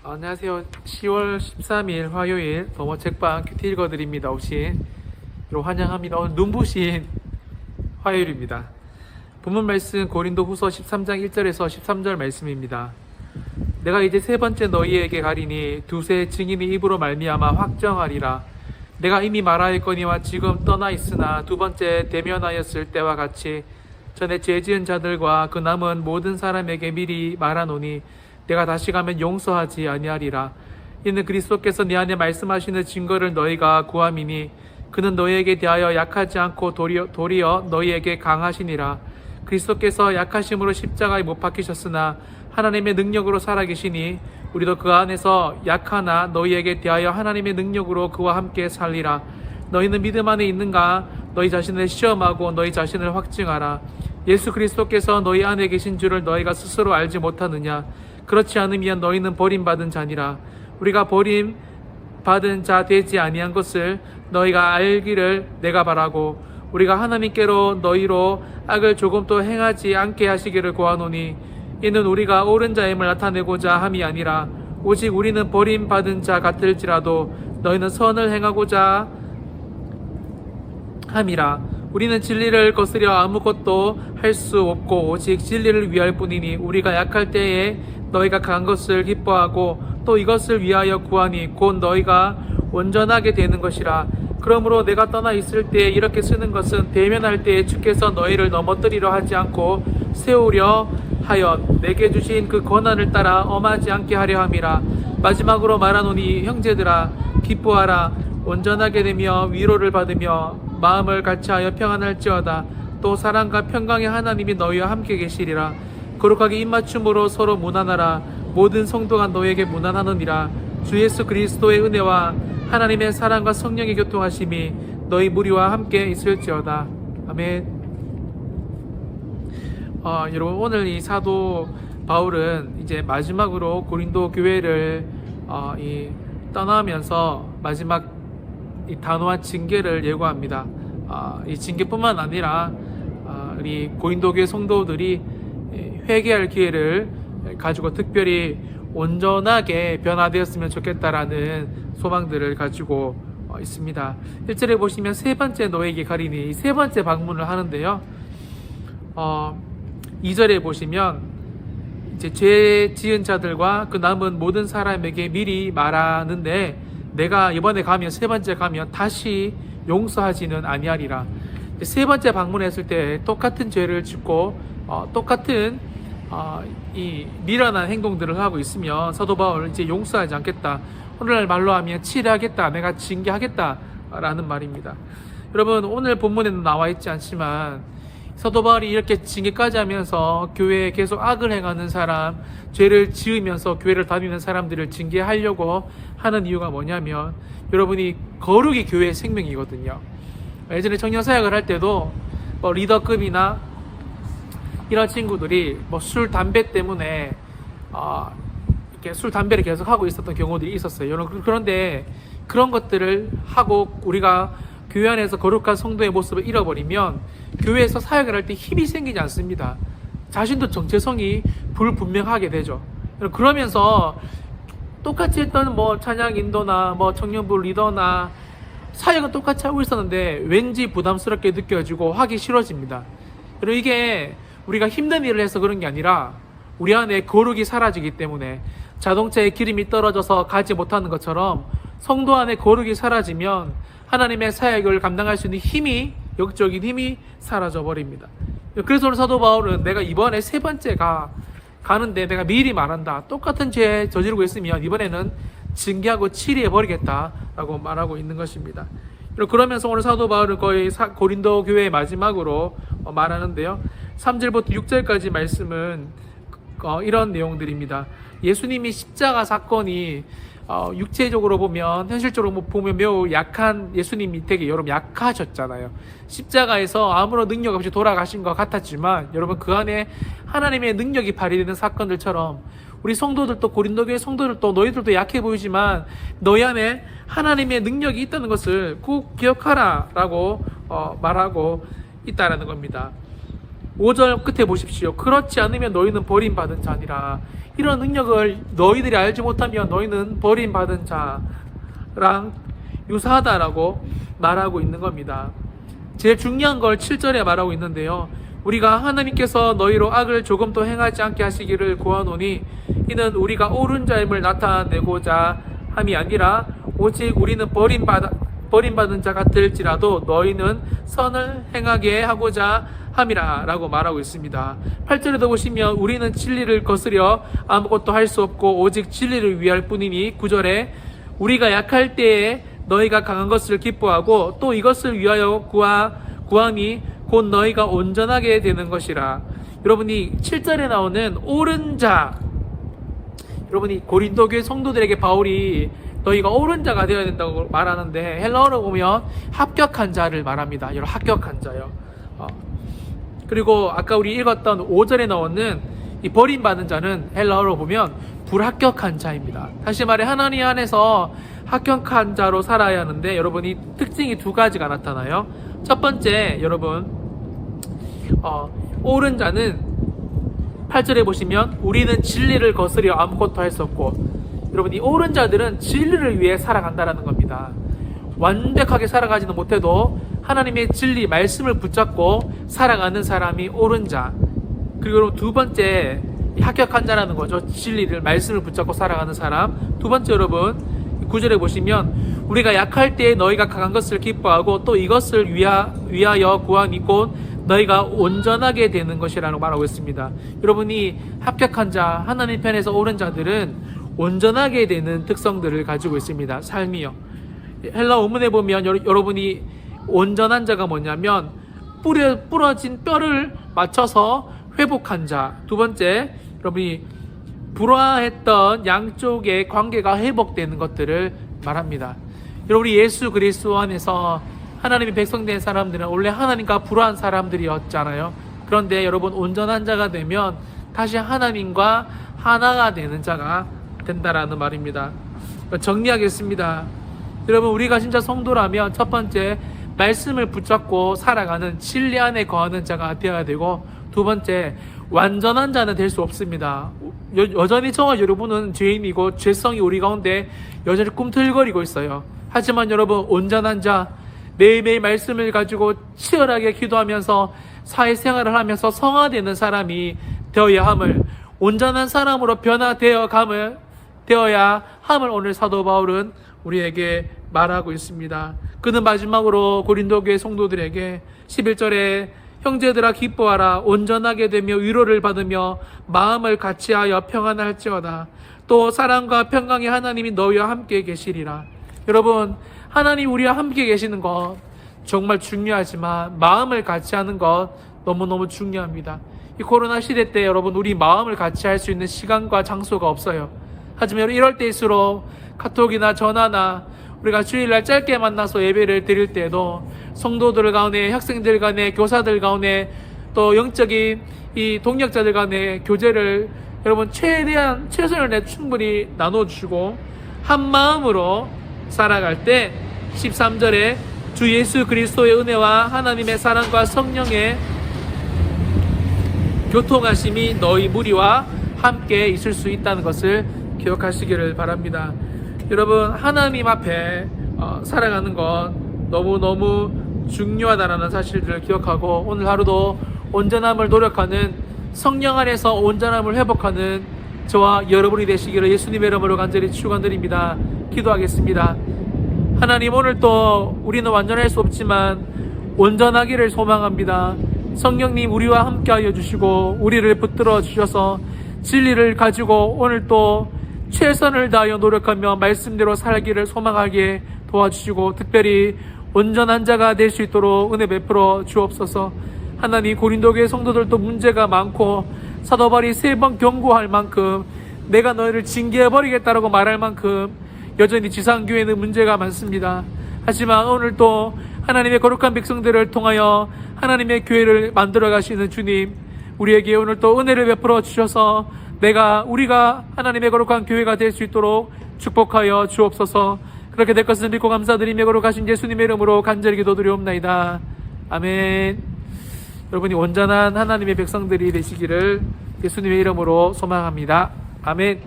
안녕하세요. 10월 13일 화요일 더머 책방 큐티 읽어드립니다. 오신 환영합니다. 오늘 눈부신 화요일입니다. 본문 말씀 고린도 후서 13장 1절에서 13절 말씀입니다. 내가 이제 세 번째 너희에게 가리니 두세 증인이 입으로 말미암아 확정하리라. 내가 이미 말하였거니와 지금 떠나 있으나 두 번째 대면하였을 때와 같이 전에 죄 지은 자들과 그 남은 모든 사람에게 미리 말하노니 내가 다시 가면 용서하지 아니하리라. 이는 그리스도께서 내 안에 말씀하시는 증거를 너희가 구함이니 그는 너희에게 대하여 약하지 않고 도리어 너희에게 강하시니라. 그리스도께서 약하심으로 십자가에 못 박히셨으나 하나님의 능력으로 살아계시니 우리도 그 안에서 약하나 너희에게 대하여 하나님의 능력으로 그와 함께 살리라. 너희는 믿음 안에 있는가? 너희 자신을 시험하고 너희 자신을 확증하라. 예수 그리스도께서 너희 안에 계신 줄을 너희가 스스로 알지 못하느냐? 그렇지 않으면 너희는 버림받은 자니라. 우리가 버림받은 자 되지 아니한 것을 너희가 알기를 내가 바라고 우리가 하나님께로 너희로 악을 조금도 행하지 않게 하시기를 구하노니 이는 우리가 옳은 자임을 나타내고자 함이 아니라 오직 우리는 버림받은 자 같을지라도 너희는 선을 행하고자 함이라. 우리는 진리를 거스려 아무것도 할 수 없고 오직 진리를 위할 뿐이니 우리가 약할 때에 너희가 강한 것을 기뻐하고 또 이것을 위하여 구하니 곧 너희가 온전하게 되는 것이라. 그러므로 내가 떠나 있을 때 이렇게 쓰는 것은 대면할 때에 주께서 너희를 넘어뜨리려 하지 않고 세우려 하여 내게 주신 그 권한을 따라 엄하지 않게 하려 함이라. 마지막으로 말하노니 형제들아 기뻐하라. 온전하게 되며 위로를 받으며 마음을 같이하여 평안할지어다. 또 사랑과 평강의 하나님이 너희와 함께 계시리라. 거룩하게 입맞춤으로 서로 무난하라. 모든 성도가 너에게 무난하느니라. 주 예수 그리스도의 은혜와 하나님의 사랑과 성령의 교통하심이 너희 무리와 함께 있을지어다. 아멘. 여러분, 오늘 이 사도 바울은 이제 마지막으로 고린도 교회를 떠나면서 마지막 이 단호한 징계를 예고합니다. 이 징계뿐만 아니라 우리 고린도 교회 성도들이 회개할 기회를 가지고 특별히 온전하게 변화되었으면 좋겠다라는 소망들을 가지고 있습니다. 1절에 보시면 세 번째 너에게 가리니 이 세 번째 방문을 하는데요. 2절에 보시면 이제 죄 지은 자들과 그 남은 모든 사람에게 미리 말하는데 내가 이번에 가면 세 번째 가면 다시 용서하지는 아니하리라. 세 번째 방문했을 때 똑같은 죄를 짓고 똑같은 이 미련한 행동들을 하고 있으면 사도 바울 이제 용서하지 않겠다. 오늘날 말로 하면 치료하겠다. 내가 징계하겠다 라는 말입니다. 여러분, 오늘 본문에는 나와 있지 않지만 사도 바울이 이렇게 징계까지 하면서 교회에 계속 악을 행하는 사람, 죄를 지으면서 교회를 다니는 사람들을 징계하려고 하는 이유가 뭐냐면 여러분이 거룩이 교회의 생명이거든요. 예전에 청년사역을 할 때도 리더급이나 이런 친구들이 술, 담배 때문에 이렇게 술, 담배를 계속 하고 있었던 경우들이 있었어요. 그런데 그런 것들을 하고 우리가 교회 안에서 거룩한 성도의 모습을 잃어버리면 교회에서 사역을 할 때 힘이 생기지 않습니다. 자신도 정체성이 불분명하게 되죠. 그러면서 똑같이 했던 찬양 인도나 청년부 리더나 사역은 똑같이 하고 있었는데 왠지 부담스럽게 느껴지고 하기 싫어집니다. 그리고 이게 우리가 힘든 일을 해서 그런 게 아니라 우리 안에 거룩이 사라지기 때문에 자동차에 기름이 떨어져서 가지 못하는 것처럼 성도 안에 거룩이 사라지면 하나님의 사역을 감당할 수 있는 힘이, 영적인 힘이 사라져 버립니다. 그래서 오늘 사도 바울은 내가 이번에 세 번째 가는데 내가 미리 말한다. 똑같은 죄 저지르고 있으면 이번에는 징계하고 치리해 버리겠다라고 말하고 있는 것입니다. 그러면서 오늘 사도 바울은 거의 고린도 교회의 마지막으로 말하는데요. 3절부터 6절까지 말씀은 이런 내용들입니다. 예수님이 십자가 사건이 육체적으로 보면, 현실적으로 보면 매우 약한 예수님이 되게 여러분 약하셨잖아요. 십자가에서 아무런 능력 없이 돌아가신 것 같았지만 여러분 그 안에 하나님의 능력이 발휘되는 사건들처럼 우리 성도들도, 고린도 교회 성도들도 너희들도 약해 보이지만 너희 안에 하나님의 능력이 있다는 것을 꼭 기억하라 라고 말하고 있다라는 겁니다. 5절 끝에 보십시오. 그렇지 않으면 너희는 버림받은 자니라. 이런 능력을 너희들이 알지 못하면 너희는 버림받은 자랑 유사하다라고 말하고 있는 겁니다. 제일 중요한 걸 7절에 말하고 있는데요. 우리가 하나님께서 너희로 악을 조금도 행하지 않게 하시기를 구하노니 이는 우리가 옳은 자임을 나타내고자 함이 아니라 오직 우리는 버림받은 자 같을지라도 너희는 선을 행하게 하고자 함이라 라고 말하고 있습니다. 8절에도 보시면 우리는 진리를 거스려 아무것도 할 수 없고 오직 진리를 위할 뿐이니 9절에 우리가 약할 때에 너희가 강한 것을 기뻐하고 또 이것을 위하여 구함이 곧 너희가 온전하게 되는 것이라. 여러분이 7절에 나오는 옳은 자, 여러분이 고린도 교회 성도들에게 바울이 너희가 옳은 자가 되어야 된다고 말하는데 헬라어로 보면 합격한 자를 말합니다. 여러분 합격한 자요. 그리고 아까 우리 읽었던 5절에 나오는 이 버림받은 자는 헬라어로 보면 불합격한 자입니다. 다시 말해 하나님 안에서 합격한 자로 살아야 하는데 여러분이 특징이 두 가지가 나타나요. 첫 번째, 여러분 옳은 자는 8절에 보시면 우리는 진리를 거스려 아무것도 할 수 없고, 여러분 이 옳은 자들은 진리를 위해 살아간다라는 겁니다. 완벽하게 살아가지는 못해도 하나님의 진리 말씀을 붙잡고 살아가는 사람이 옳은 자. 그리고 두 번째 합격한 자라는 거죠. 진리를 말씀을 붙잡고 살아가는 사람. 두 번째, 여러분 9절에 보시면 우리가 약할 때에 너희가 강한 것을 기뻐하고 또 이것을 위하여 구함이 곧 너희가 온전하게 되는 것이라고 말하고 있습니다. 여러분이 합격한 자, 하나님 편에서 옳은 자들은 온전하게 되는 특성들을 가지고 있습니다. 삶이요. 헬라 원문에 보면 여러분이 온전한 자가 뭐냐면 부러진 뼈를 맞춰서 회복한 자. 두 번째, 여러분이 불화했던 양쪽의 관계가 회복되는 것들을 말합니다. 여러분이 예수 그리스도 안에서 하나님의 백성된 사람들은 원래 하나님과 불화한 사람들이었잖아요. 그런데 여러분 온전한 자가 되면 다시 하나님과 하나가 되는 자가 된다라는 말입니다. 정리하겠습니다. 여러분 우리가 진짜 성도라면 첫 번째, 말씀을 붙잡고 살아가는 진리 안에 거하는 자가 되어야 되고, 두 번째, 완전한 자는 될 수 없습니다. 여전히 저와 여러분은 죄인이고 죄성이 우리 가운데 여전히 꿈틀거리고 있어요. 하지만 여러분 온전한 자, 매일매일 말씀을 가지고 치열하게 기도하면서 사회생활을 하면서 성화되는 사람이 되어야 함을, 온전한 사람으로 변화되어야 함을 오늘 사도 바울은 우리에게 말하고 있습니다. 그는 마지막으로 고린도 교회 성도들에게 11절에 형제들아 기뻐하라, 온전하게 되며 위로를 받으며 마음을 같이하여 평안할지어다. 또 사랑과 평강의 하나님이 너희와 함께 계시리라. 여러분 하나님 우리와 함께 계시는 것 정말 중요하지만 마음을 같이 하는 것 너무너무 중요합니다. 이 코로나 시대 때 여러분 우리 마음을 같이 할 수 있는 시간과 장소가 없어요. 하지만 이럴 때일수록 카톡이나 전화나 우리가 주일날 짧게 만나서 예배를 드릴 때도 성도들 가운데, 학생들 간에, 교사들 가운데, 또 영적인 이 동역자들 간에 교제를 여러분 최대한 최선을 내 충분히 나눠주시고 한 마음으로 살아갈 때 13절에 주 예수 그리스도의 은혜와 하나님의 사랑과 성령의 교통하심이 너희 무리와 함께 있을 수 있다는 것을 기억하시기를 바랍니다. 여러분 하나님 앞에 살아가는 것 너무너무 중요하다는 사실들을 기억하고 오늘 하루도 온전함을 노력하는, 성령 안에서 온전함을 회복하는 저와 여러분이 되시기를 예수님의 이름으로 간절히 축원드립니다. 기도하겠습니다. 하나님 오늘 또 우리는 완전할 수 없지만 온전하기를 소망합니다. 성령님 우리와 함께하여 주시고 우리를 붙들어 주셔서 진리를 가지고 오늘 또 최선을 다하여 노력하며 말씀대로 살기를 소망하게 도와주시고 특별히 온전한 자가 될 수 있도록 은혜 베풀어 주옵소서. 하나님 고린도 교회 성도들도 문제가 많고 사도 바울이 3번 경고할 만큼 내가 너희를 징계해버리겠다라고 말할 만큼 여전히 지상교회는 문제가 많습니다. 하지만 오늘 또 하나님의 거룩한 백성들을 통하여 하나님의 교회를 만들어 가시는 주님, 우리에게 오늘 또 은혜를 베풀어 주셔서 우리가 하나님의 거룩한 교회가 될 수 있도록 축복하여 주옵소서. 그렇게 될 것을 믿고 감사드리며 거룩하신 예수님의 이름으로 간절히 기도드리옵나이다. 아멘. 여러분이 온전한 하나님의 백성들이 되시기를 예수님의 이름으로 소망합니다. 아멘.